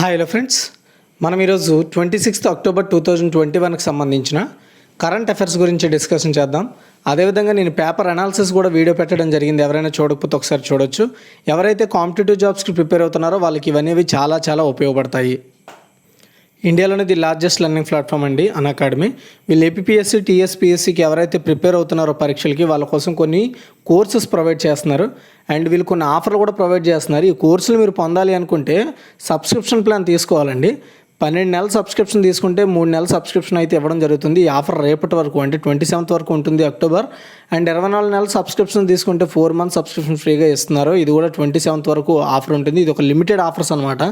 Hi hello friends, మనం ఈరోజు 26 October 2021కి సంబంధించిన కరెంట్ అఫైర్స్ గురించి డిస్కషన్ చేద్దాం. అదేవిధంగా నేను పేపర్ అనాలిసిస్ కూడా వీడియో పెట్టడం జరిగింది. ఎవరైనా చూడకపోతే ఒకసారి చూడొచ్చు. ఎవరైతే కాంపిటేటివ్ జాబ్స్కి ప్రిపేర్ అవుతున్నారో వాళ్ళకి ఇవన్నీ చాలా ఉపయోగపడతాయి. ఇండియాలోనే ది లార్జెస్ట్ లెర్నింగ్ ప్లాట్ఫామ్ అండి అన్అకాడమీ. వీళ్ళు ఏపీఎస్సీ టీఎస్పీఎస్సీకి ఎవరైతే ప్రిపేర్ అవుతున్నారో పరీక్షలకి వాళ్ళ కోసం కొన్ని కోర్సెస్ ప్రొవైడ్ చేస్తున్నారు. అండ్ వీళ్ళు కొన్ని ఆఫర్లు కూడా ప్రొవైడ్ చేస్తున్నారు. ఈ కోర్సులు మీరు పొందాలి అనుకుంటే సబ్స్క్రిప్షన్ ప్లాన్ తీసుకోవాలండి. 12 నెలల సబ్స్క్రిప్షన్ తీసుకుంటే 3 నెలల సబ్స్క్రిప్షన్ అయితే ఇవ్వడం జరుగుతుంది. ఈ ఆఫర్ రేపటి వరకు అంటే 27th వరకు ఉంటుంది అక్టోబర్. అండ్ 24 నెలల సబ్స్క్రిప్షన్ తీసుకుంటే 4 months సబ్స్క్రిప్షన్ ఫ్రీగా ఇస్తున్నారు. ఇది కూడా 27th వరకు ఆఫర్ ఉంటుంది. ఇది ఒక లిమిటెడ్ ఆఫర్స్ అనమాట.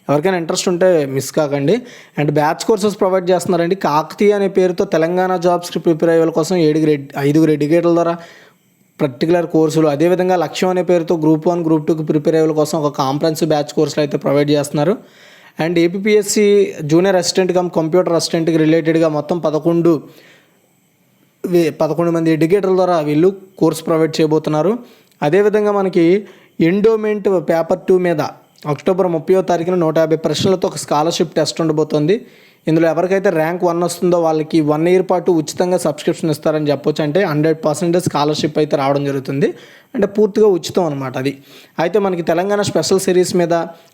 ఎవరికైనా ఇంట్రెస్ట్ ఉంటే మిస్ కాకండి. అండ్ బ్యాచ్ కోర్సెస్ ప్రొవైడ్ చేస్తున్నారండి. కాకతీయ అనే పేరుతో తెలంగాణ జాబ్స్కి ప్రిపేర్ అయ్యే వాళ్ళ కోసం 5 ఎడ్యుకేటర్ల ద్వారా పర్టికులర్ కోర్సులు, అదేవిధంగా లక్ష్యం అనే పేరుతో గ్రూప్ 1 గ్రూప్ 2కి ప్రిపేర్ అయ్యే వాళ్ళ కోసం ఒక కాంప్రహెన్సివ్ బ్యాచ్ కోర్సులు అయితే ప్రొవైడ్ చేస్తున్నారు. And APSC junior assistant cum computer అసిస్టెంట్కి రిలేటెడ్గా మొత్తం 11 మంది ఎడ్యుకేటర్ల ద్వారా వీళ్ళు కోర్స్ ప్రొవైడ్ చేయబోతున్నారు. అదేవిధంగా మనకి ఎండోమెంట్ పేపర్ 2 మీద అక్టోబర్ 30వ తారీఖున 150 ప్రశ్నలతో ఒక స్కాలర్షిప్ టెస్ట్ ఉండబోతోంది. ఇందులో ఎవరికైతే ర్యాంక్ 1 వస్తుందో వాళ్ళకి 1 year పాటు ఉచితంగా సబ్స్క్రిప్షన్ ఇస్తారని చెప్పొచ్చు. అంటే 100% స్కాలర్షిప్ అయితే రావడం జరుగుతుంది. అంటే పూర్తిగా ఉచితం అనమాట అది. అయితే మనకి తెలంగాణ స్పెషల్ సిరీస్ మీద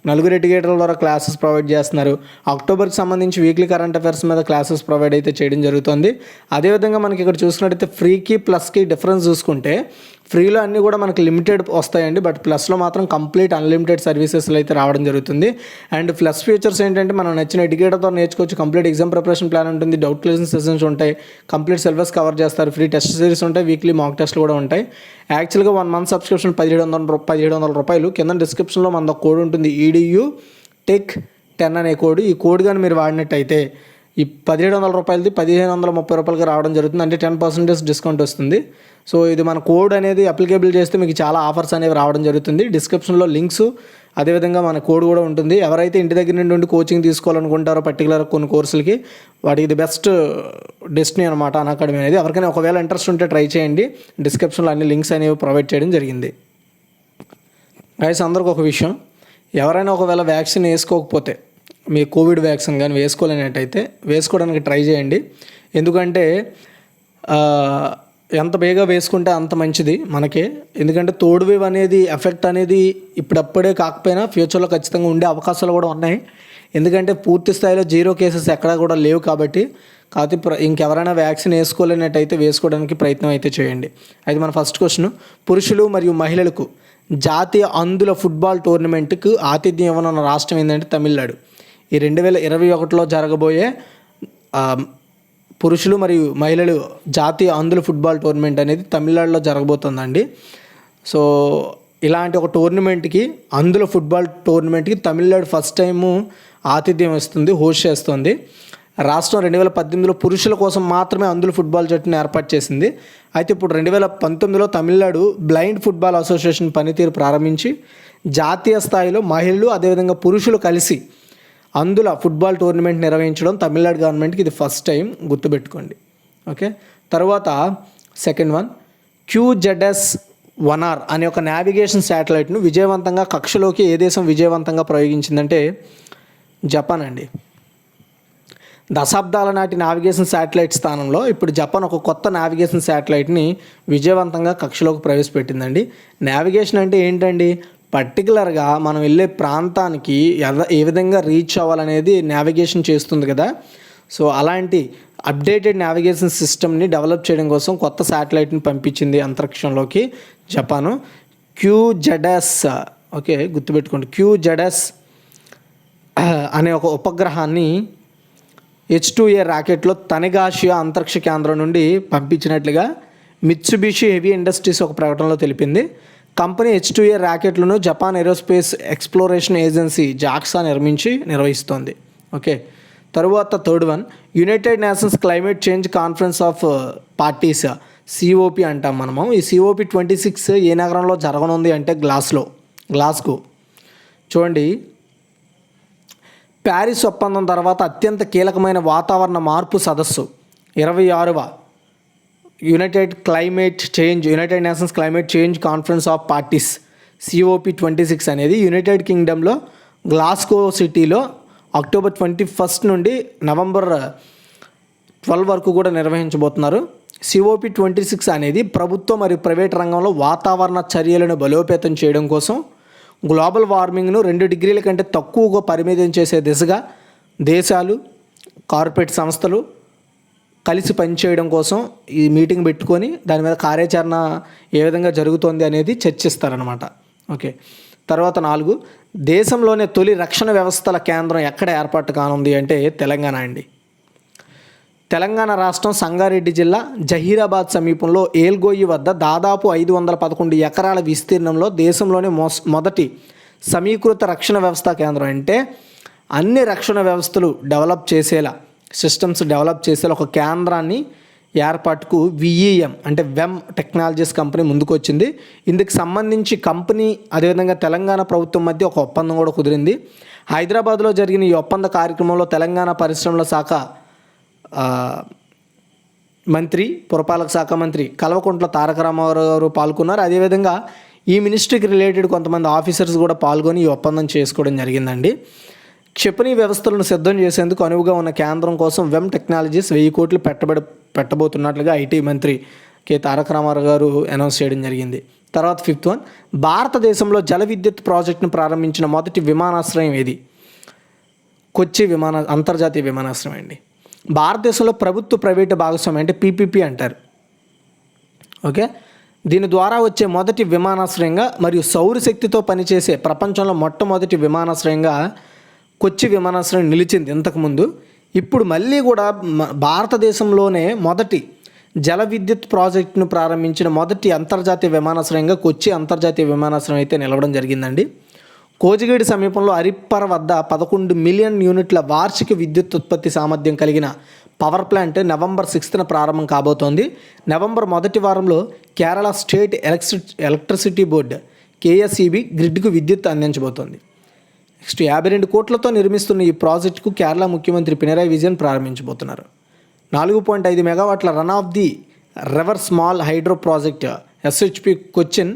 4 ఎడ్యుకేటర్ల ద్వారా క్లాసెస్ ప్రొవైడ్ చేస్తున్నారు. అక్టోబర్కి సంబంధించి వీక్లీ కరెంట్ అఫైర్స్ మీద క్లాసెస్ ప్రొవైడ్ అయితే చేయడం జరుగుతుంది. అదేవిధంగా మనకి ఇక్కడ చూసుకున్నట్టయితే ఫ్రీకి ప్లస్కి డిఫరెన్స్ చూసుకుంటే ఫ్రీలో అన్నీ కూడా మనకి లిమిటెడ్ వస్తాయండి. బట్ ప్లస్లో మాత్రం కంప్లీట్ అన్లిమిటెడ్ సర్వీసెస్లో అయితే రావడం జరుగుతుంది. అండ్ ప్లస్ ఫీచర్స్ ఏంటంటే మనం నచ్చిన ఎడ్యుకేటర్తో నేర్చుకోవచ్చు. కంప్లీట్ ఎగ్జామ్ ప్రిపరేషన్ ప్లాన్ ఉంటుంది. డౌట్ క్లియరెన్స్ సెషన్స్ ఉంటాయి. కంప్లీట్ సిలబస్ కవర్ చేస్తారు. ఫ్రీ టెస్ట్ సిరీస్ ఉంటాయి. వీక్లీ మాక్ టెస్ట్లు కూడా ఉంటాయి. యాక్చువల్గా 1 month సబ్స్క్రిప్షన్ 1700 రూపాయలు. కింద డిస్క్రిప్షన్లో మన కోడ్ ఉంటుంది, EDU Tech 10 అనే కోడ్. ఈ కోడ్ కానీ మీరు వాడినట్టయితే ఈ 1700 రూపాయలది 1530 రూపాయలకి రావడం జరుగుతుంది. అంటే 10% డిస్కౌంట్ వస్తుంది. సో ఇది మన కోడ్ అనేది అప్లికేబుల్ చేస్తే మీకు చాలా ఆఫర్స్ అనేవి రావడం జరుగుతుంది. డిస్క్రిప్షన్లో లింక్స్, అదేవిధంగా మన కోడ్ కూడా ఉంటుంది. ఎవరైతే ఇంటి దగ్గర నుండి కోచింగ్ తీసుకోవాలనుకుంటారో పర్టికులర్ కొన్ని కోర్సులకి వాటికి ఇది బెస్ట్ డెస్టినీ అనమాట అన్అకాడమీ అనేది. ఎవరికైనా ఒకవేళ ఇంట్రెస్ట్ ఉంటే ట్రై చేయండి. డిస్క్రిప్షన్లో అన్ని లింక్స్ అనేవి ప్రొవైడ్ చేయడం జరిగింది. గైస్, అందరికి ఒక విషయం, ఎవరైనా ఒకవేళ వ్యాక్సిన్ వేసుకోకపోతే, మీ కోవిడ్ వ్యాక్సిన్ కానీ వేసుకోలేనట్టయితే వేసుకోవడానికి ట్రై చేయండి. ఎందుకంటే ఎంత బేగా వేసుకుంటే అంత మంచిది మనకే. ఎందుకంటే థర్డ్ వేవ్ అనేది ఎఫెక్ట్ అనేది ఇప్పుడప్పుడే కాకపోయినా ఫ్యూచర్లో ఖచ్చితంగా ఉండే అవకాశాలు కూడా ఉన్నాయి. ఎందుకంటే పూర్తి స్థాయిలో 0 కేసెస్ ఎక్కడా కూడా లేవు కాబట్టి. ఇంకెవరైనా వ్యాక్సిన్ వేసుకోలేనట్టయితే వేసుకోవడానికి ప్రయత్నం అయితే చేయండి. అయితే మన ఫస్ట్ క్వశ్చన్, పురుషులు మరియు మహిళలకు జాతీయ అందుల ఫుట్బాల్ టోర్నమెంట్కు ఆతిథ్యం ఇవ్వనున్న రాష్ట్రం ఏంటంటే తమిళనాడు. ఈ 2021లో జరగబోయే పురుషులు మరియు మహిళలు జాతీయ అందుల ఫుట్బాల్ టోర్నమెంట్ అనేది తమిళనాడులో జరగబోతుందండి. సో ఇలాంటి ఒక టోర్నమెంట్కి, అందుల ఫుట్బాల్ టోర్నమెంట్కి తమిళనాడు ఫస్ట్ టైము ఆతిథ్యం ఇస్తుంది, హోస్ట్ చేస్తుంది. రాష్ట్రం 2018లో పురుషుల కోసం మాత్రమే అందుల ఫుట్బాల్ జట్టును ఏర్పాటు చేసింది. అయితే ఇప్పుడు 2019లో తమిళనాడు బ్లైండ్ ఫుట్బాల్ అసోసియేషన్ పనితీరు ప్రారంభించి జాతీయ స్థాయిలో మహిళలు అదేవిధంగా పురుషులు కలిసి అందుల ఫుట్బాల్ టోర్నమెంట్ నిర్వహించడం తమిళనాడు గవర్నమెంట్కి ఇది ఫస్ట్ టైం, గుర్తుపెట్టుకోండి. ఓకే, తర్వాత సెకండ్ వన్, QZS-1R అనే ఒక నావిగేషన్ శాటిలైట్ను విజయవంతంగా కక్షలోకి ఏ దేశం విజయవంతంగా ప్రయోగించిందంటే జపాన్ అండి. దశాబ్దాల నాటి నావిగేషన్ శాటిలైట్ స్థానంలో ఇప్పుడు జపాన్ ఒక కొత్త నావిగేషన్ శాటిలైట్ని విజయవంతంగా కక్షలోకి ప్రవేశపెట్టిందండి. నావిగేషన్ అంటే ఏంటండి? పర్టికులర్గా మనం వెళ్ళే ప్రాంతానికి ఏ విధంగా రీచ్ అవ్వాలనేది నావిగేషన్ చేస్తుంది కదా. సో అలాంటి అప్డేటెడ్ నావిగేషన్ సిస్టమ్ని డెవలప్ చేయడం కోసం కొత్త శాటిలైట్ని పంపించింది అంతరిక్షంలోకి జపాను. QZS, ఓకే గుర్తుపెట్టుకోండి, QZS అనే ఒక ఉపగ్రహాన్ని H2A రాకెట్లో తనిగాషియా అంతరిక్ష కేంద్రం నుండి పంపించినట్లుగా మిత్సుబిషి హెవీ ఇండస్ట్రీస్ ఒక ప్రకటనలో తెలిపింది. కంపెనీ H2A రాకెట్లను Japan aerospace exploration agency JAXA నిర్వహిస్తోంది. ఓకే, తరువాత third one, United Nations climate change conference of parties, COP అంటాం మనము. ఈ COP 26 ఏ నగరంలో జరగనుంది అంటే గ్లాస్గో. చూడండి, ప్యారిస్ ఒప్పందం తర్వాత అత్యంత కీలకమైన వాతావరణ మార్పు సదస్సు 26వ United Nations climate change conference of parties COP 26 అనేది యునైటెడ్ కింగ్డమ్లో గ్లాస్గో సిటీలో అక్టోబర్ 21 నుండి నవంబర్ 12 వరకు కూడా నిర్వహించబోతున్నారు. COP26 అనేది ప్రభుత్వ మరియు ప్రైవేట్ రంగంలో వాతావరణ చర్యలను బలోపేతం చేయడం కోసం గ్లోబల్ వార్మింగ్ను 2 డిగ్రీల కంటే తక్కువగా పరిమితం చేసే దిశగా దేశాలు, కార్పొరేట్ సంస్థలు కలిసి పనిచేయడం కోసం ఈ మీటింగ్ పెట్టుకొని దాని మీద కార్యాచరణ ఏ విధంగా జరుగుతోంది అనేది చర్చిస్తారనమాట. ఓకే. తర్వాత 4, దేశంలోనే తొలి రక్షణ వ్యవస్థల కేంద్రం ఎక్కడ ఏర్పాటు కానుంది అంటే తెలంగాణ అండి. తెలంగాణ రాష్ట్రం సంగారెడ్డి జిల్లా జహీరాబాద్ సమీపంలో ఏల్గోయి వద్ద దాదాపు 511 ఎకరాల విస్తీర్ణంలో దేశంలోనే మొదటి సమీకృత రక్షణ వ్యవస్థ కేంద్రం. అంటే అన్ని రక్షణ వ్యవస్థలు డెవలప్ చేసేలా, సిస్టమ్స్ డెవలప్ చేసేలా ఒక కేంద్రాన్ని ఏర్పాటుకు VEM అంటే వెమ్ టెక్నాలజీస్ కంపెనీ ముందుకు వచ్చింది. ఇందుకు సంబంధించి కంపెనీ అదేవిధంగా తెలంగాణ ప్రభుత్వం మధ్య ఒక ఒప్పందం కూడా కుదిరింది. హైదరాబాద్లో జరిగిన ఈ ఒప్పంద కార్యక్రమంలో తెలంగాణ పరిశ్రమల శాఖ మంత్రి, పురపాలక శాఖ మంత్రి కల్వకుంట్ల తారక రామారావు గారు పాల్గొన్నారు. అదేవిధంగా ఈ మినిస్ట్రీకి రిలేటెడ్ కొంతమంది ఆఫీసర్స్ కూడా పాల్గొని ఈ ఒప్పందం చేసుకోవడం జరిగిందండి. క్షిపణి వ్యవస్థలను సిద్ధం చేసేందుకు అనువుగా ఉన్న కేంద్రం కోసం వెమ్ టెక్నాలజీస్ 1000 కోట్లు పెట్టబోతున్నట్లుగా ఐటీ మంత్రి కె తారక రామారావు గారు అనౌన్స్ చేయడం జరిగింది. తర్వాత 5th వన్, భారతదేశంలో జల విద్యుత్ ప్రాజెక్టును ప్రారంభించిన మొదటి విమానాశ్రయం ఏది? కొచ్చి అంతర్జాతీయ విమానాశ్రయం అండి. భారతదేశంలో ప్రభుత్వ ప్రైవేటు భాగస్వామ్యం అంటే PPP అంటారు. ఓకే. దీని ద్వారా వచ్చే మొదటి విమానాశ్రయంగా మరియు సౌరశక్తితో పనిచేసే ప్రపంచంలో మొట్టమొదటి విమానాశ్రయంగా కొచ్చి విమానాశ్రయం నిలిచింది ఇంతకుముందు. ఇప్పుడు మళ్ళీ కూడా భారతదేశంలోనే మొదటి జల విద్యుత్ ప్రాజెక్టును ప్రారంభించిన మొదటి అంతర్జాతీయ విమానాశ్రయంగా కొచ్చి అంతర్జాతీయ విమానాశ్రయం అయితే నిలవడం జరిగిందండి. కోజిగేడు సమీపంలో అరిప్పర వద్ద 11 మిలియన్ యూనిట్ల వార్షిక విద్యుత్ ఉత్పత్తి సామర్థ్యం కలిగిన పవర్ ప్లాంట్ నవంబర్ 6న ప్రారంభం కాబోతోంది. నవంబర్ మొదటి వారంలో Kerala state electricity board KSEB గ్రిడ్కు విద్యుత్ అందించబోతోంది. నెక్స్ట్ 52 కోట్లతో నిర్మిస్తున్న ఈ ప్రాజెక్టుకు కేరళ ముఖ్యమంత్రి పినరాయి విజయన్ ప్రారంభించబోతున్నారు. 4.5 మెగావాట్ల run of the river small hydro project SHP Cochin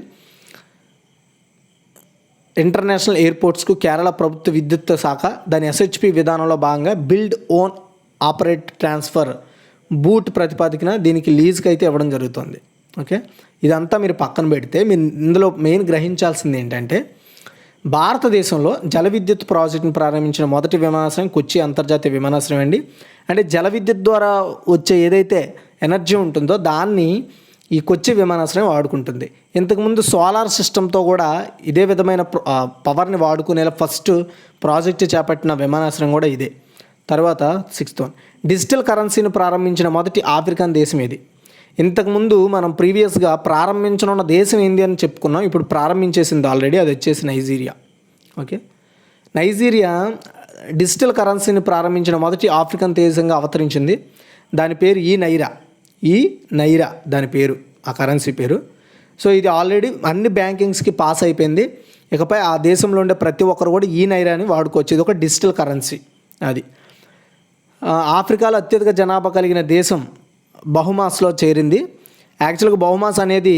international ఎయిర్పోర్ట్స్కు కేరళ ప్రభుత్వ విద్యుత్ శాఖ దాని SHP విధానంలో భాగంగా build own operate transfer boot ప్రతిపాదికన దీనికి లీజ్కి అయితే ఇవ్వడం జరుగుతుంది. ఓకే. ఇదంతా మీరు పక్కన పెడితే మీరు ఇందులో మెయిన్ గ్రహించాల్సింది ఏంటంటే భారతదేశంలో జల విద్యుత్ ప్రాజెక్టును ప్రారంభించిన మొదటి విమానాశ్రయం కొచ్చి అంతర్జాతీయ విమానాశ్రయం అండి. అంటే జల విద్యుత్ ద్వారా వచ్చే ఏదైతే ఎనర్జీ ఉంటుందో దాన్ని ఈ కొచ్చి విమానాశ్రయం వాడుకుంటుంది. ఇంతకుముందు సోలార్ సిస్టంతో కూడా ఇదే విధమైన పవర్ని వాడుకునేలా ఫస్ట్ ప్రాజెక్టు చేపట్టిన విమానాశ్రయం కూడా ఇదే. తర్వాత 6th వన్, డిజిటల్ కరెన్సీని ప్రారంభించిన మొదటి ఆఫ్రికన్ దేశం ఇది. ఇంతకుముందు మనం ప్రీవియస్గా ప్రారంభించనున్న దేశం ఏంది అని చెప్పుకున్నాం. ఇప్పుడు ప్రారంభించేసింది ఆల్రెడీ, అది వచ్చేసి నైజీరియా. ఓకే. నైజీరియా డిజిటల్ కరెన్సీని ప్రారంభించిన మొదటి ఆఫ్రికన్ దేశంగా అవతరించింది. దాని పేరు ఈ నైరా దాని పేరు, ఆ కరెన్సీ పేరు. సో ఇది ఆల్రెడీ అన్ని బ్యాంకింగ్స్కి పాస్ అయిపోయింది. ఇకపై ఆ దేశంలో ఉండే ప్రతి ఒక్కరు కూడా ఈ నైరాని వాడుకోవచ్చు. ఇది ఒక డిజిటల్ కరెన్సీ. అది ఆఫ్రికాలో అత్యధిక జనాభా కలిగిన దేశం బహుమాస్లో చేరింది. యాక్చువల్గా బహుమాస్ అనేది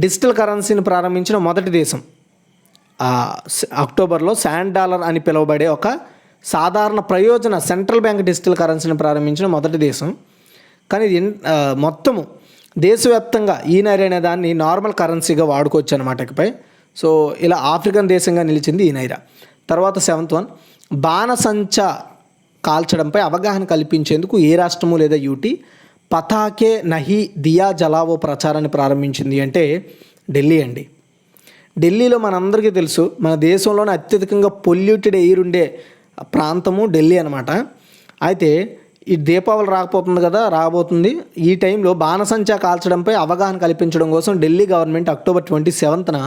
డిజిటల్ కరెన్సీని ప్రారంభించిన మొదటి దేశం. అక్టోబర్లో $1 అని పిలువబడే ఒక సాధారణ ప్రయోజన సెంట్రల్ బ్యాంక్ డిజిటల్ కరెన్సీని ప్రారంభించిన మొదటి దేశం. కానీ ఇది మొత్తము దేశవ్యాప్తంగా ఈనైరా అనే దాన్ని నార్మల్ కరెన్సీగా వాడుకోవచ్చు అనమాట ఇకపై. సో ఇలా ఆఫ్రికన్ దేశంగా నిలిచింది ఈనైరా. తర్వాత 7th వన్, బాణసంచ కాల్చడంపై అవగాహన కల్పించేందుకు ఏ రాష్ట్రము లేదా యూటీ పతాకే నహి దియా జలావో ప్రచారాన్ని ప్రారంభించింది అంటే ఢిల్లీ అండి. ఢిల్లీలో మనందరికీ తెలుసు, మన దేశంలోనే అత్యధికంగా పొల్యూటెడ్ ఎయిర్ ఉండే ప్రాంతము ఢిల్లీ అనమాట. అయితే ఈ దీపావళి రాబోతుంది. ఈ టైంలో బాణసంచా కాల్చడంపై అవగాహన కల్పించడం కోసం ఢిల్లీ గవర్నమెంట్ అక్టోబర్ 27న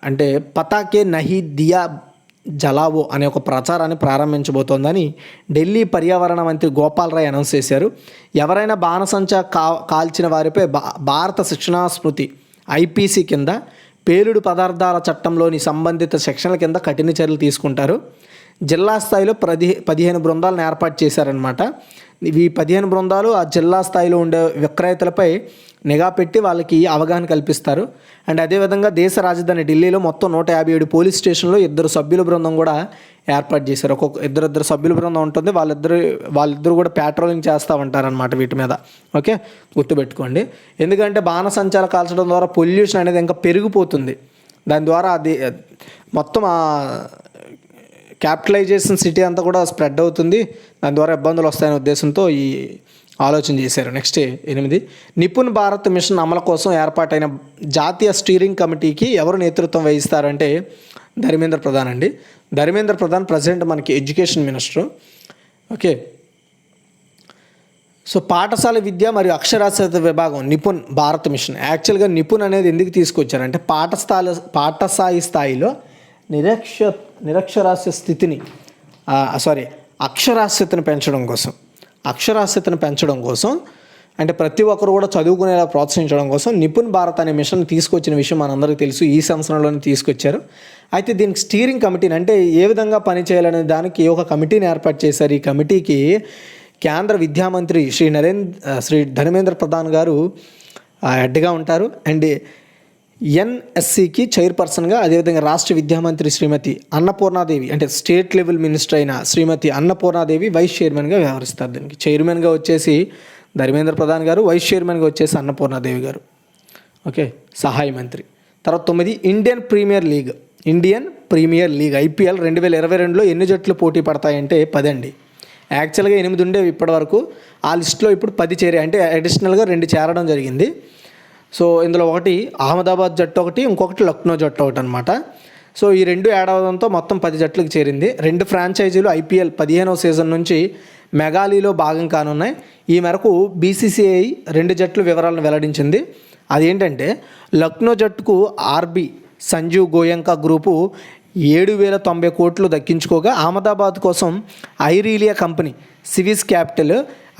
అంటే పతాకే నహి దియా జలావో అనే ఒక ప్రచారాన్ని ప్రారంభించబోతోందని ఢిల్లీ పర్యావరణ మంత్రి గోపాల్ రాయ్ అనౌన్స్ చేశారు. ఎవరైనా బాణసంచా కాల్చిన వారిపై భారత శిక్షణా స్మృతి IPC కింద పేలుడు పదార్థాల చట్టంలోని సంబంధిత సెక్షన్ల కింద కఠిన చర్యలు తీసుకుంటారు. జిల్లా స్థాయిలో 15 బృందాలను ఏర్పాటు చేశారనమాట. ఈ 15 బృందాలు ఆ జిల్లా స్థాయిలో ఉండే విక్రేతలపై నిఘా పెట్టి వాళ్ళకి అవగాహన కల్పిస్తారు. అండ్ అదేవిధంగా దేశ రాజధాని ఢిల్లీలో మొత్తం 157 పోలీస్ స్టేషన్లో 2 సభ్యుల బృందం కూడా ఏర్పాటు చేశారు. ఒక్కొక్క ఇద్దరు సభ్యుల బృందం ఉంటుంది. వాళ్ళిద్దరు కూడా పెట్రోలింగ్ చేస్తూ ఉంటారనమాట వీటి మీద. ఓకే, గుర్తుపెట్టుకోండి. ఎందుకంటే బాణసంచాలు కాల్చడం ద్వారా పొల్యూషన్ అనేది ఇంకా పెరిగిపోతుంది. దాని ద్వారా అది మొత్తం క్యాపిటలైజేషన్ సిటీ అంతా కూడా స్ప్రెడ్ అవుతుంది. దాని ద్వారా ఇబ్బందులు వస్తాయనే ఉద్దేశంతో ఈ ఆలోచన చేశారు. నెక్స్ట్ 8, నిపుణ్ భారత్ మిషన్ అమలు కోసం ఏర్పాటైన జాతీయ స్టీరింగ్ కమిటీకి ఎవరు నేతృత్వం వహిస్తారంటే ధర్మేంద్ర ప్రధాన్ అండి. ధర్మేంద్ర ప్రధాన్ ప్రజెంట్ మనకి ఎడ్యుకేషన్ మినిస్టర్. ఓకే, సో పాఠశాల విద్య మరియు అక్షరాస్యత విభాగం నిపుణ్ భారత్ మిషన్. యాక్చువల్గా నిపుణ్ అనేది ఎందుకు తీసుకొచ్చారంటే పాఠశాల స్థాయిలో నిరక్షరాస్య స్థితిని అక్షరాస్యతను పెంచడం కోసం అంటే ప్రతి ఒక్కరు కూడా చదువుకునేలా ప్రోత్సహించడం కోసం నిపుణ్ భారత్ అనే మిషన్ తీసుకొచ్చిన విషయం మనందరికీ తెలుసు. ఈ సంవత్సరంలోనే తీసుకొచ్చారు. అయితే దీనికి స్టీరింగ్ కమిటీని అంటే ఏ విధంగా పనిచేయాలనే దానికి ఒక కమిటీని ఏర్పాటు చేశారు. ఈ కమిటీకి కేంద్ర విద్యామంత్రి శ్రీ ధర్మేంద్ర ప్రధాన్ గారు హెడ్గా ఉంటారు. అండ్ ఎన్ఎస్సికి చైర్పర్సన్గా, అదేవిధంగా రాష్ట్ర విద్యామంత్రి శ్రీమతి అన్నపూర్ణాదేవి అంటే స్టేట్ లెవెల్ మినిస్టర్ అయిన శ్రీమతి అన్నపూర్ణాదేవి వైస్ చైర్మన్గా వ్యవహరిస్తారు. దీనికి చైర్మన్గా వచ్చేసి ధర్మేంద్ర ప్రధాన్ గారు, వైస్ చైర్మన్గా వచ్చేసి అన్నపూర్ణాదేవి గారు. ఓకే, సహాయ మంత్రి. తర్వాత 9, ఇండియన్ ప్రీమియర్ లీగ్ IPL 2022లో ఎన్ని జట్లు పోటీ పడతాయంటే 10 అండి. యాక్చువల్గా 8 ఉండేవి ఇప్పటి వరకు. ఆ లిస్టులో ఇప్పుడు 10 చేరాయి. అంటే అడిషనల్గా 2 చేరడం జరిగింది. సో ఇందులో ఒకటి అహ్మదాబాద్ జట్టు ఒకటి, ఇంకొకటి లక్నో జట్టు ఒకటి అనమాట. సో ఈ 2 యాడ్ అవడంతో మొత్తం 10 జట్లకు చేరింది. 2 ఫ్రాంచైజీలు IPL 15వ సీజన్ నుంచి మెగాలీలో భాగం కానున్నాయి. ఈ మేరకు BCCI 2 జట్లు వివరాలను వెల్లడించింది. అదేంటంటే లక్నో జట్టుకు RB సంజీవ్ గోయంకా గ్రూపు 7,090 కోట్లు దక్కించుకోగా, అహ్మదాబాద్ కోసం ఐరీలియా కంపెనీ సివిస్ క్యాపిటల్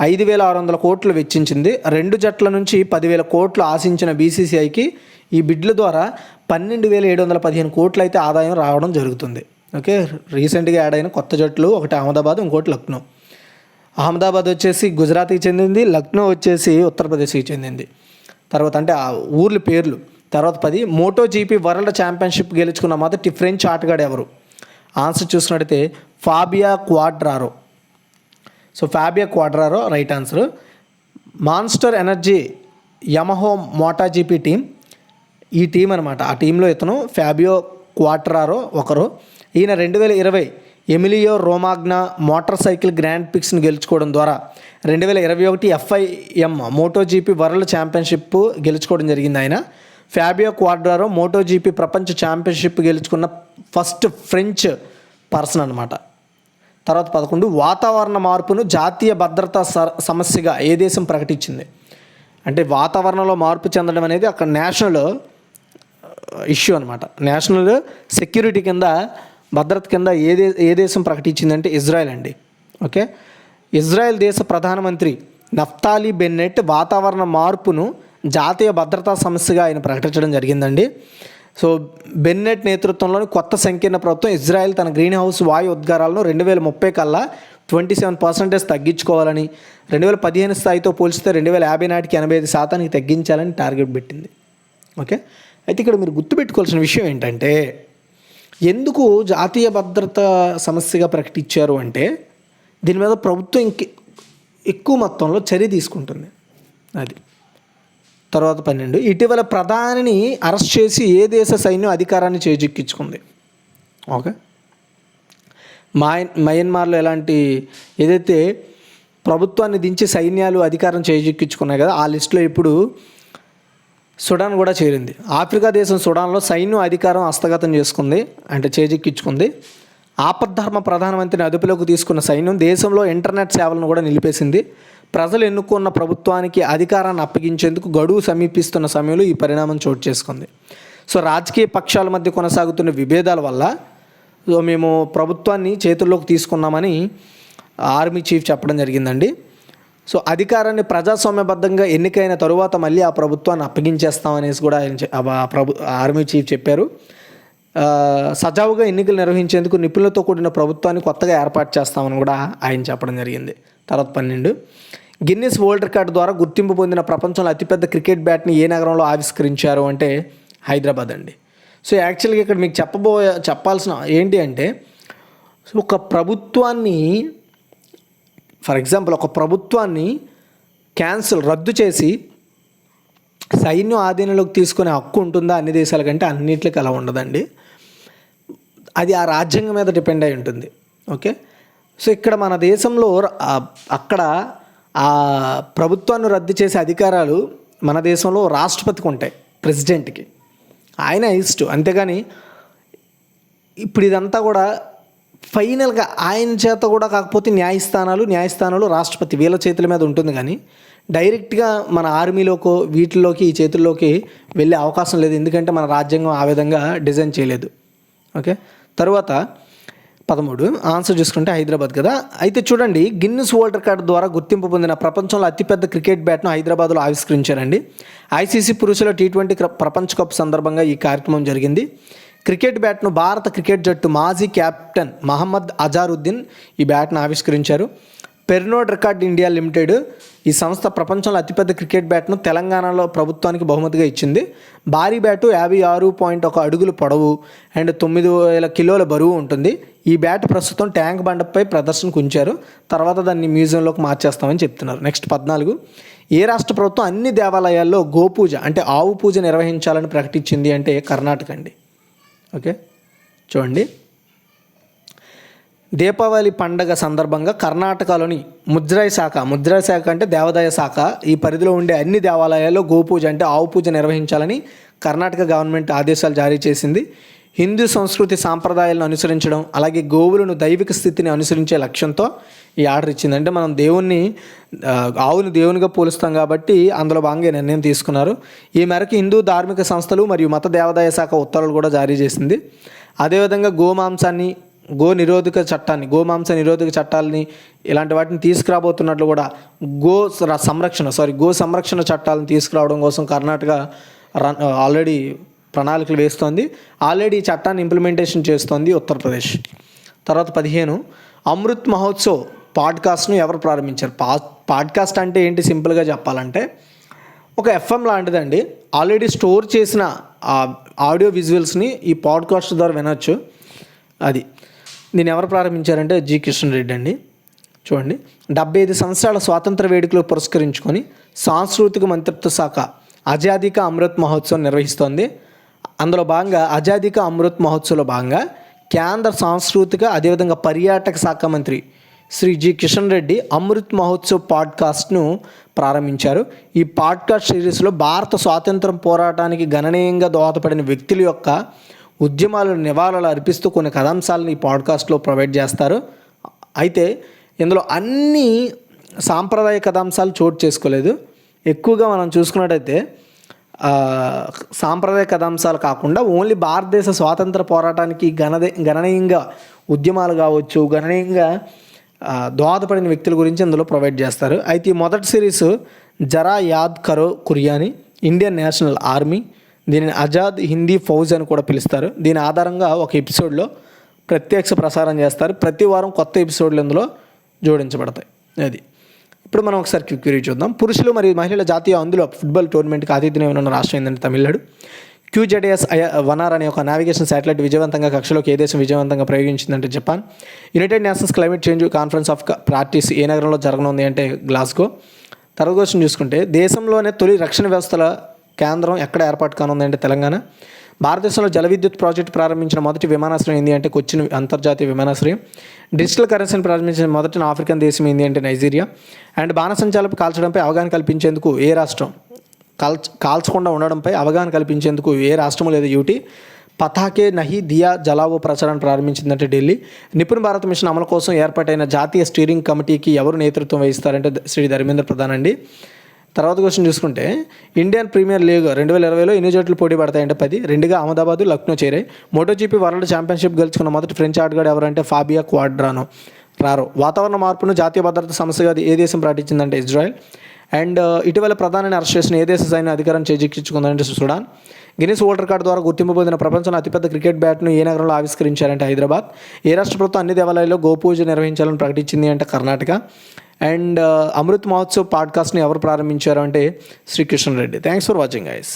5,600 కోట్లు వెచ్చించింది. 2 జట్ల నుంచి 10,000 కోట్లు ఆశించిన BCCIకి ఈ బిడ్ల ద్వారా 12,715 కోట్లు అయితే ఆదాయం రావడం జరుగుతుంది. ఓకే, రీసెంట్గా యాడ్ అయిన కొత్త జట్లు ఒకటి అహ్మదాబాద్, ఇంకోటి లక్నో. అహ్మదాబాద్ వచ్చేసి గుజరాత్కి చెందింది, లక్నో వచ్చేసి ఉత్తరప్రదేశ్కి చెందింది. తర్వాత అంటే ఆ ఊర్ల పేర్లు. తర్వాత 10, MotoGP వరల్డ్ ఛాంపియన్షిప్ గెలుచుకున్న మొదటి ఫ్రెంచ్ ఆటగాడు ఎవరు? ఆన్సర్ చూసినట్టయితే Fabio Quartararo. So Fabio Quartararo right answer. Monster energy Yamaha MotoGP team, ఈ టీం అనమాట. ఆ టీంలో ఇతను ఫాబియో క్వాడ్రారో ఒకరు. ఈయన 2020 Emilia Romagna motor cycle grand ప్రిక్స్ని గెలుచుకోవడం ద్వారా 2021 FIM MotoGP వరల్డ్ ఛాంపియన్షిప్ గెలుచుకోవడం జరిగింది. ఆయన ఫాబియో క్వాడ్రారో MotoGP ప్రపంచ ఛాంపియన్షిప్ గెలుచుకున్న ఫస్ట్ ఫ్రెంచ్ పర్సన్ అనమాట. తర్వాత 11, వాతావరణ మార్పును జాతీయ భద్రతా సమస్యగా ఏ దేశం ప్రకటించింది? అంటే వాతావరణంలో మార్పు చెందడం అనేది అక్కడ నేషనల్ ఇష్యూ అనమాట. నేషనల్ సెక్యూరిటీ కింద, భద్రత కింద ఏ దేశం ప్రకటించిందంటే ఇజ్రాయెల్ అండి. ఓకే, ఇజ్రాయెల్ దేశ ప్రధానమంత్రి నఫ్తాలీ బెన్నెట్ వాతావరణ మార్పును జాతీయ భద్రతా సమస్యగా ఆయన ప్రకటించడం జరిగిందండి. సో బెన్నెట్ నేతృత్వంలోని కొత్త సంకీర్ణ ప్రభుత్వం ఇజ్రాయెల్ తన గ్రీన్ హౌస్ వాయు ఉద్గారాలను 2030 కల్లా 27% తగ్గించుకోవాలని, 2015 స్థాయితో పోల్చితే 2050 నాటికి 85% తగ్గించాలని టార్గెట్ పెట్టింది. ఓకే, అయితే ఇక్కడ మీరు గుర్తుపెట్టుకోవాల్సిన విషయం ఏంటంటే, ఎందుకు జాతీయ భద్రత సమస్యగా ప్రకటించారు అంటే దీని మీద ప్రభుత్వం ఎక్కువ మొత్తంలో చర్య తీసుకుంటుంది. అది. తర్వాత 12, ఇటీవల ప్రధానిని అరెస్ట్ చేసి ఏ దేశ సైన్యం అధికారాన్ని చేజిక్కించుకుంది? ఓకే, మయన్మార్లో ఎలాంటి ఏదైతే ప్రభుత్వాన్ని దించి సైన్యాలు అధికారం చేజిక్కించుకున్నాయి కదా, ఆ లిస్టులో ఇప్పుడు సుడాన్ కూడా చేరింది. ఆఫ్రికా దేశం సుడాన్లో సైన్యం అధికారం హస్తగతం చేసుకుంది, అంటే చేజిక్కించుకుంది. ఆపద్ధర్మ ప్రధానమంత్రిని అదుపులోకి తీసుకున్న సైన్యం దేశంలో ఇంటర్నెట్ సేవలను కూడా నిలిపేసింది. ప్రజలు ఎన్నుకున్న ప్రభుత్వానికి అధికారాన్ని అప్పగించేందుకు గడువు సమీపిస్తున్న సమయంలో ఈ పరిణామం చోటు చేసుకుంది. సో రాజకీయ పక్షాల మధ్య కొనసాగుతున్న విభేదాల వల్ల మేము ప్రభుత్వాన్ని చేతుల్లోకి తీసుకున్నామని ఆర్మీ చీఫ్ చెప్పడం జరిగిందండి. సో అధికారాన్ని ప్రజాస్వామ్యబద్ధంగా ఎన్నికైన తరువాత మళ్ళీ ఆ ప్రభుత్వాన్ని అప్పగించేస్తామనేసి కూడా ఆర్మీ చీఫ్ చెప్పారు. సజావుగా ఎన్నికలు నిర్వహించేందుకు నిపుణులతో కూడిన ప్రభుత్వాన్ని కొత్తగా ఏర్పాటు చేస్తామని కూడా ఆయన చెప్పడం జరిగింది. తర్వాత 12, గిన్నిస్ వరల్డ్ రికార్డు ద్వారా గుర్తింపు పొందిన ప్రపంచంలో అతిపెద్ద క్రికెట్ బ్యాట్ని ఏ నగరంలో ఆవిష్కరించారు అంటే హైదరాబాద్ అండి. సో యాక్చువల్గా ఇక్కడ మీకు చెప్పాల్సిన ఏంటి అంటే, సో ఒక ప్రభుత్వాన్ని, ఫర్ ఎగ్జాంపుల్ ఒక ప్రభుత్వాన్ని రద్దు చేసి సైన్యం ఆధీనంలోకి తీసుకునే హక్కు ఉంటుందా అన్ని దేశాల కంటే? అన్నింటికి అలా ఉండదండి. అది ఆ రాజ్యాంగం మీద డిపెండ్ అయి ఉంటుంది. ఓకే, సో ఇక్కడ మన దేశంలో అక్కడ ఆ ప్రభుత్వాన్ని రద్దు చేసే అధికారాలు మన దేశంలో రాష్ట్రపతికి ఉంటాయి, ప్రెసిడెంట్కి. ఆయన ఇష్టం. అంతేగాని ఇప్పుడు ఇదంతా కూడా ఫైనల్గా ఆయన చేత కూడా కాకపోతే న్యాయస్థానాలు రాష్ట్రపతి వీళ్ళ చేతుల మీద ఉంటుంది. కానీ డైరెక్ట్గా మన ఆర్మీలోకో వీటిల్లోకి ఈ చేతుల్లోకి వెళ్ళే అవకాశం లేదు. ఎందుకంటే మన రాజ్యాంగం ఆ విధంగా డిజైన్ చేయలేదు. ఓకే, తర్వాత 13 ఆన్సర్ చూసుకుంటే హైదరాబాద్ కదా. అయితే చూడండి, గిన్నిస్ వరల్డ్ రికార్డు ద్వారా గుర్తింపు పొందిన ప్రపంచంలో అతిపెద్ద క్రికెట్ బ్యాట్ను హైదరాబాద్లో ఆవిష్కరించారండి. ఐసీసీ పురుషుల T20 ప్రపంచ కప్ సందర్భంగా ఈ కార్యక్రమం జరిగింది. క్రికెట్ బ్యాట్ను భారత క్రికెట్ జట్టు మాజీ కెప్టెన్ మహమ్మద్ అజారుద్దీన్ ఈ బ్యాట్ను ఆవిష్కరించారు. పెర్నోడ్ రికార్డ్ ఇండియా లిమిటెడ్ ఈ సంస్థ ప్రపంచంలో అతిపెద్ద క్రికెట్ బ్యాట్ను తెలంగాణలో ప్రభుత్వానికి బహుమతిగా ఇచ్చింది. భారీ బ్యాటు 56.1 అడుగులు పొడవు అండ్ 9,000 కిలోల బరువు ఉంటుంది. ఈ బ్యాట్ ప్రస్తుతం ట్యాంక్ బండపై ప్రదర్శనకు ఉంచారు. తర్వాత దాన్ని మ్యూజియంలోకి మార్చేస్తామని చెప్తున్నారు. నెక్స్ట్ 14, ఏ రాష్ట్ర ప్రభుత్వం అన్ని దేవాలయాల్లో గోపూజ అంటే ఆవు పూజ నిర్వహించాలని ప్రకటించింది అంటే కర్ణాటక అండి. ఓకే, చూడండి, దీపావళి పండగ సందర్భంగా కర్ణాటకలోని ముద్రాయి శాఖ అంటే దేవాదాయ శాఖ ఈ పరిధిలో ఉండే అన్ని దేవాలయాల్లో గోపూజ అంటే ఆవు పూజ నిర్వహించాలని కర్ణాటక గవర్నమెంట్ ఆదేశాలు జారీ చేసింది. హిందూ సంస్కృతి సాంప్రదాయాలను అనుసరించడం, అలాగే గోవులను దైవిక స్థితిని అనుసరించే లక్ష్యంతో ఈ ఆర్డర్ ఇచ్చింది. అంటే మనం ఆవుని దేవునిగా పోలుస్తాం కాబట్టి అందులో భాగంగా నిర్ణయం తీసుకున్నారు. ఈ మేరకు హిందూ ధార్మిక సంస్థలు మరియు మత దేవాదాయ శాఖ ఉత్తర్వులు కూడా జారీ చేసింది. అదేవిధంగా గోమాంస నిరోధక చట్టాలని ఇలాంటి వాటిని తీసుకురాబోతున్నట్లు కూడా గో సంరక్షణ చట్టాలను తీసుకురావడం కోసం కర్ణాటక ఆల్రెడీ ప్రణాళికలు వేస్తోంది. ఆల్రెడీ ఈ చట్టాన్ని ఇంప్లిమెంటేషన్ చేస్తోంది ఉత్తరప్రదేశ్. తర్వాత 15, అమృత్ మహోత్సవ్ పాడ్కాస్ట్ను ఎవరు ప్రారంభించారు? పాడ్కాస్ట్ అంటే ఏంటి సింపుల్గా చెప్పాలంటే ఒక FM లాంటిదండి. ఆల్రెడీ స్టోర్ చేసిన ఆడియో విజువల్స్ని ఈ పాడ్కాస్ట్ ద్వారా వినొచ్చు. దీన్ని ఎవరు ప్రారంభించారంటే జి కిషన్ రెడ్డి అండి. చూడండి, 75 సంవత్సరాల స్వాతంత్ర వేడుకలు పురస్కరించుకొని సాంస్కృతిక మంత్రిత్వ శాఖ ఆజాదీ కా అమృత్ మహోత్సవం నిర్వహిస్తోంది. అందులో భాగంగా ఆజాదీ కా అమృత్ మహోత్సవ్లో భాగంగా కేంద్ర సాంస్కృతిక అదేవిధంగా పర్యాటక శాఖ మంత్రి శ్రీ జి కిషన్ రెడ్డి అమృత్ మహోత్సవ్ పాడ్కాస్ట్ను ప్రారంభించారు. ఈ పాడ్కాస్ట్ సిరీస్లో భారత స్వాతంత్రం పోరాటానికి గణనీయంగా దోహదపడిన వ్యక్తుల యొక్క ఉద్యమాలను నివాళులు అర్పిస్తూ కొన్ని కథాంశాలను ఈ పాడ్కాస్ట్లో ప్రొవైడ్ చేస్తారు. అయితే ఇందులో అన్ని సాంప్రదాయ కథాంశాలు చోటు చేసుకోలేదు. ఎక్కువగా మనం చూసుకున్నట్టయితే సాంప్రదాయ కథాంశాలు కాకుండా ఓన్లీ భారతదేశ స్వాతంత్ర పోరాటానికి గణనీయంగా ఉద్యమాలు కావచ్చు, గణనీయంగా దోహదపడిన వ్యక్తుల గురించి ఇందులో ప్రొవైడ్ చేస్తారు. అయితే ఈ మొదటి సిరీస్ జరా యాద్ కరో కుర్యానీ ఇండియన్ నేషనల్ ఆర్మీ, దీనిని ఆజాద్ హిందీ ఫౌజ్ అని కూడా పిలుస్తారు. దీని ఆధారంగా ఒక ఎపిసోడ్లో ప్రత్యక్ష ప్రసారం చేస్తారు. ప్రతి వారం కొత్త ఎపిసోడ్లు ఇందులో జోడించబడతాయి. ఇప్పుడు మనం ఒకసారి క్విక్ చూద్దాం. పురుషులు మరియు మహిళల జాతీయ అందులో ఫుట్బాల్ టోర్నమెంట్కి ఆతిథ్యం ఉన్న రాష్ట్రం ఏంటంటే తమిళనాడు. QZS-1R అనే ఒక నావిగేషన్ శాటిలైట్ విజయవంతంగా కక్షలోకి ఏ దేశం విజయవంతంగా ప్రయోగించిందంటే Japan. United Nations climate change conference of parties ఏ నగరంలో జరగనుంది అంటే గ్లాస్గో. తర్వాత క్వశ్చన్ చూసుకుంటే దేశంలోనే తొలి రక్షణ వ్యవస్థల కేంద్రం ఎక్కడ ఏర్పాటు కానుంది అంటే తెలంగాణ. భారతదేశంలో జల విద్యుత్ ప్రాజెక్టు ప్రారంభించిన మొదటి విమానాశ్రయం ఏంటి అంటే కొచ్చిన్ అంతర్జాతీయ విమానాశ్రయం. డిజిటల్ కరెన్సీని ప్రారంభించిన మొదటి ఆఫ్రికన్ దేశం ఏంటి అంటే నైజీరియా. అండ్ బాణసంచాలపై కాల్చడంపై అవగాహన కల్పించేందుకు ఏ రాష్ట్రం కాల్చకుండా ఉండడంపై అవగాహన కల్పించేందుకు ఏ రాష్ట్రం లేదా యూటీ పతాకే నహి దియా జలావో ప్రచారాన్ని ప్రారంభించిందంటే ఢిల్లీ. నిపుణ్ భారత్ మిషన్ అమలు కోసం ఏర్పాటైన జాతీయ స్టీరింగ్ కమిటీకి ఎవరు నేతృత్వం వహిస్తారంటే శ్రీ ధర్మేంద్ర ప్రధాన్ అండి. తర్వాత క్వశ్చన్ చూసుకుంటే ఇండియన్ ప్రీమియర్ లీగ్ 2020లో ఎన్ని జట్లు పోటీ పడతాయంటే 10. 2గా అహ్మదాబాద్, లక్నో చేరాయి. మోటోజీపీ వరల్డ్ ఛాంపియన్షిప్ గెలుచుకున్న మొదటి ఫ్రెంచ్ ఆటగాడు ఎవరంటే ఫాబియా క్వాడ్రారో. వాతావరణ మార్పును జాతీయ భద్రత సమస్యగా ఏ దేశం ప్రకటించిందంటే ఇజ్రాయెల్. అండ్ ఇటీవల ప్రధానిని అరెస్ట్ చేసిన ఏ దేశ సైన్య అధికారం చేజిక్కించుకుందంటే సుడాన్. గిన్నిస్ వరల్డ్ రికార్డు ద్వారా గుర్తింపు పొందిన ప్రపంచంలో అతిపెద్ద క్రికెట్ బ్యాట్ను ఏ నగరంలో ఆవిష్కరించారంటే హైదరాబాద్. ఏ రాష్ట్ర ప్రభుత్వం అన్ని దేవాలయాల్లో గోపూజ నిర్వహించాలని ప్రకటించింది అంటే కర్ణాటక. అండ్ అమృత్ మహోత్సవ్ పాడ్కాస్ట్ని ఎవరు ప్రారంభించారు అంటే Shri Kishan Reddy. Thanks for watching guys.